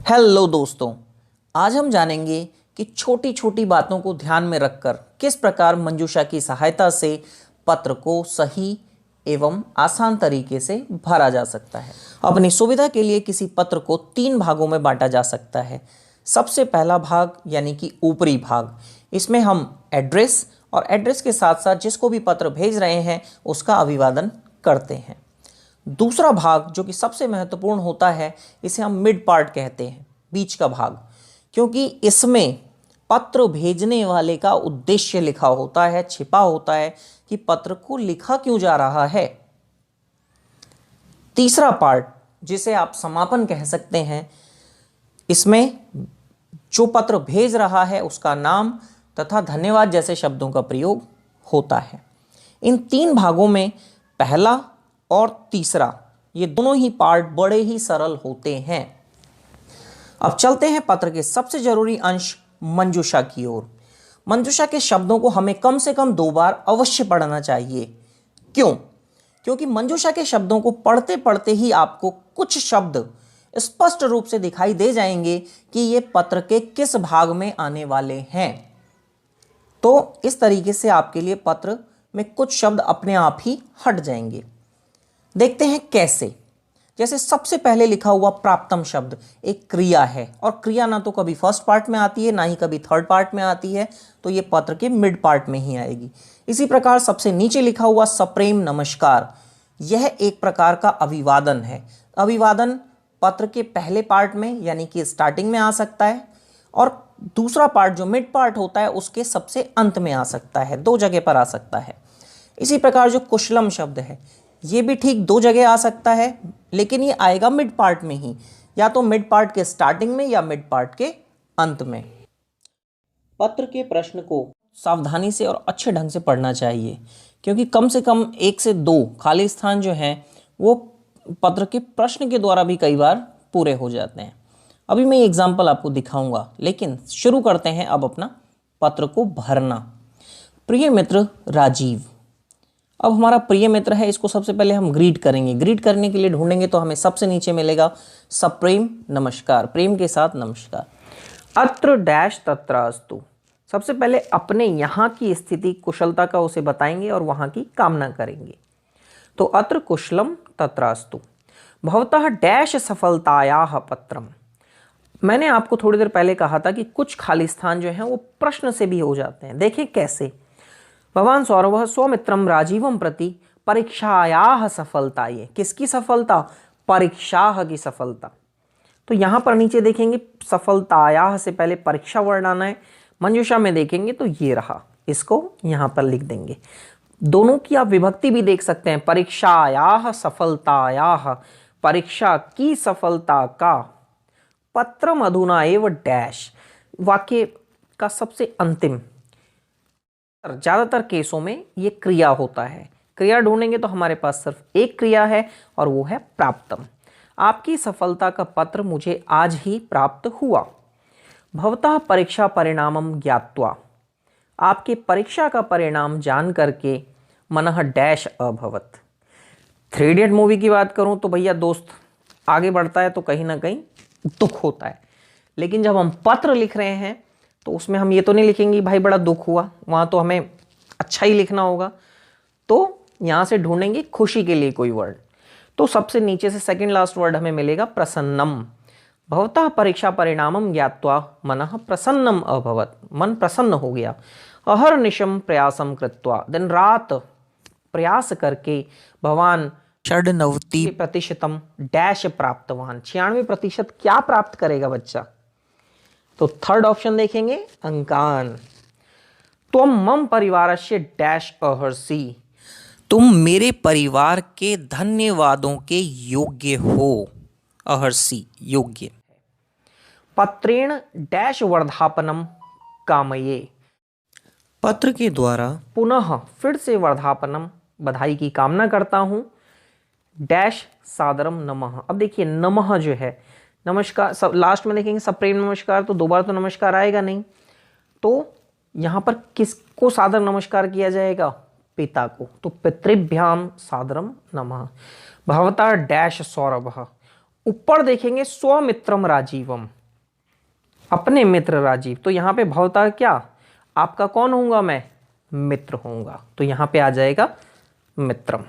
Hello दोस्तों, आज हम जानेंगे कि छोटी छोटी बातों को ध्यान में रखकर किस प्रकार मंजूषा की सहायता से पत्र को सही एवं आसान तरीके से भरा जा सकता है। अपनी सुविधा के लिए किसी पत्र को 3 भागों में बांटा जा सकता है। सबसे पहला भाग यानी कि ऊपरी भाग, इसमें हम एड्रेस और एड्रेस के साथ साथ जिसको भी पत्र भेज रहे हैं उसका अभिवादन करते हैं। दूसरा भाग जो कि सबसे महत्वपूर्ण होता है, इसे हम मिड पार्ट कहते हैं, बीच का भाग, क्योंकि इसमें पत्र भेजने वाले का उद्देश्य लिखा होता है, छिपा होता है कि पत्र को लिखा क्यों जा रहा है। तीसरा पार्ट जिसे आप समापन कह सकते हैं, इसमें जो पत्र भेज रहा है उसका नाम तथा धन्यवाद जैसे शब्दों का प्रयोग होता है। इन 3 भागों में पहला और तीसरा, ये दोनों ही पार्ट बड़े ही सरल होते हैं। अब चलते हैं पत्र के सबसे जरूरी अंश मंजूषा की ओर। मंजूषा के शब्दों को हमें कम से कम 2 बार अवश्य पढ़ना चाहिए। क्यों? क्योंकि मंजूषा के शब्दों को पढ़ते पढ़ते ही आपको कुछ शब्द स्पष्ट रूप से दिखाई दे जाएंगे कि ये पत्र के किस भाग में आने वाले हैं। तो इस तरीके से आपके लिए पत्र में कुछ शब्द अपने आप ही हट जाएंगे। देखते हैं कैसे। जैसे सबसे पहले लिखा हुआ प्राप्तम शब्द एक क्रिया है, और क्रिया ना तो कभी फर्स्ट पार्ट में आती है ना ही कभी थर्ड पार्ट में आती है, तो ये पत्र के मिड पार्ट में ही आएगी। इसी प्रकार सबसे नीचे लिखा हुआ सप्रेम नमस्कार, यह एक प्रकार का अभिवादन है। अभिवादन पत्र के पहले पार्ट में यानी कि स्टार्टिंग में आ सकता है, और दूसरा पार्ट जो मिड पार्ट होता है उसके सबसे अंत में आ सकता है, 2 जगह पर आ सकता है। इसी प्रकार जो कुशलम शब्द है, ये भी ठीक 2 जगह आ सकता है, लेकिन ये आएगा मिड पार्ट में ही, या तो मिड पार्ट के स्टार्टिंग में या मिड पार्ट के अंत में। पत्र के प्रश्न को सावधानी से और अच्छे ढंग से पढ़ना चाहिए, क्योंकि कम से कम 1 से 2 खाली स्थान जो हैं वो पत्र के प्रश्न के द्वारा भी कई बार पूरे हो जाते हैं। अभी मैं एग्जाम्पल आपको दिखाऊंगा, लेकिन शुरू करते हैं अब अपना पत्र को भरना। प्रिय मित्र राजीव। अब हमारा प्रिय मित्र है, इसको सबसे पहले हम ग्रीट करेंगे। ग्रीट करने के लिए ढूंढेंगे तो हमें सबसे नीचे मिलेगा सप्रेम नमस्कार, प्रेम के साथ नमस्कार। अत्र डैश तत्रास्तु, सबसे पहले अपने यहाँ की स्थिति कुशलता का उसे बताएंगे और वहाँ की कामना करेंगे। तो अत्र कुशलम तत्रास्तु भवतः डैश सफलतायाः पत्रम। मैंने आपको थोड़ी देर पहले कहा था कि कुछ खाली स्थान जो हैं वो प्रश्न से भी हो जाते हैं। देखें कैसे। भवान सौरभः स्वमित्रम राजीवम प्रति परीक्षायाः सफलताये। किसकी सफलता? परीक्षा की सफलता। तो यहां पर नीचे देखेंगे सफलतायाः से पहले परीक्षा वर्ण आना है। मंजूषा में देखेंगे तो ये रहा, इसको यहां पर लिख देंगे। दोनों की आप विभक्ति भी देख सकते हैं, परीक्षायाः सफलतायाः, परीक्षा की सफलता का, पत्रम अधुना एव डैश, वाक्य का सबसे अंतिम। ज्यादातर केसों में ये क्रिया होता है। क्रिया ढूंढेंगे तो हमारे पास सिर्फ एक क्रिया है और वो है प्राप्तम। आपकी सफलता का पत्र मुझे आज ही प्राप्त हुआ। भवतः परीक्षा परिणामम ज्ञात्वा, आपके परीक्षा का परिणाम जान करके मनः डैश अभवत। 3 इडियट मूवी की बात करूं तो भैया दोस्त आगे बढ़ता है तो कहीं ना कहीं दुख होता है, लेकिन जब हम पत्र लिख रहे हैं तो उसमें हम ये तो नहीं लिखेंगे भाई बड़ा दुख हुआ, वहाँ तो हमें अच्छा ही लिखना होगा। तो यहाँ से ढूंढेंगे खुशी के लिए कोई वर्ड। तो सबसे नीचे से सेकंड लास्ट वर्ड हमें मिलेगा प्रसन्नम। भवतः परीक्षा परिणामम ज्ञात्वा मनः प्रसन्नम अभवत, मन प्रसन्न हो गया। अहर्निशम प्रयासम कृत्वा, दिन रात प्रयास करके भवान 96% डैश प्राप्तवान, 96% क्या प्राप्त करेगा बच्चा? तो थर्ड ऑप्शन देखेंगे अंकान। त्वम मम परिवारस्य डैश अहर्षि, तुम मेरे परिवार के धन्यवादों के योग्य हो। अहर्षि योग्य। पत्रेण डैश वर्धापनम कामये, पत्र के द्वारा पुनः फिर से वर्धापनम, बधाई की कामना करता हूं। डैश सादरम नमः। अब देखिए नमः जो है, नमस्कार सब लास्ट में देखेंगे सप्रेम नमस्कार, तो 2 बार तो नमस्कार आएगा नहीं। तो यहाँ पर किसको सादर नमस्कार किया जाएगा? पिता को। तो पितृभ्याम सादरम नमः। भवता डैश सौरभः, ऊपर देखेंगे स्वमित्रम राजीवम, अपने मित्र राजीव, तो यहां पे भवता क्या, आपका कौन होऊंगा मैं, मित्र होऊंगा, तो यहां पे आ जाएगा मित्रम।